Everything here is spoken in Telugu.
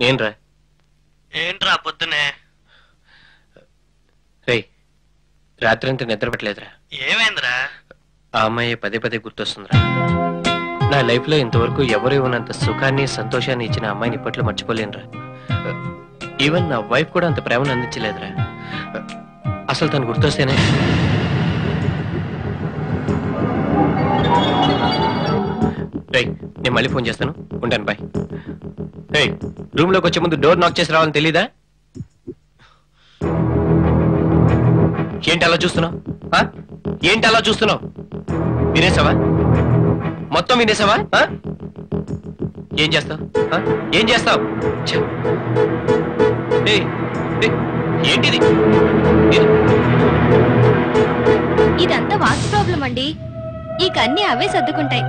ఏంట్రా ఏంట్రా పొద్దునే? రేయ్, రాత్రంతా నిద్ర పట్టలేదురా. ఏమైందిరా? ఆ అమ్మాయి పదే పదే గుర్తొస్తుందిరా. నా లైఫ్ లో ఇంతవరకు ఎవరు ఇవ్వనంత సుఖాన్ని సంతోషాన్ని ఇచ్చిన అమ్మాయిని ఇప్పట్లో మర్చిపోలేనురా. ఈవెన్ నా వైఫ్ కూడా అంత ప్రేమను అందించలేదురా. అసలు తను గుర్తొస్తేనే రేయ్, నేను మళ్ళీ ఫోన్ చేస్తాను. ఉంటాను, బాయ్. రేయ్, రూమ్ లోకి వచ్చే ముందు డోర్ నాక్ చేసి రావాలని తెలీదా? ఏంటి అలా చూస్తున్నావు? ఏంటి అలా చూస్తున్నావు? వినేసావా? మొత్తం వినేసావా? ఏం చేస్తావు? ఏం చేస్తావు? ఏంటిది? ఇదంతా వాస్తు ప్రాబ్లం అండి. ఈ కన్నీ అవే సర్దుకుంటాయి.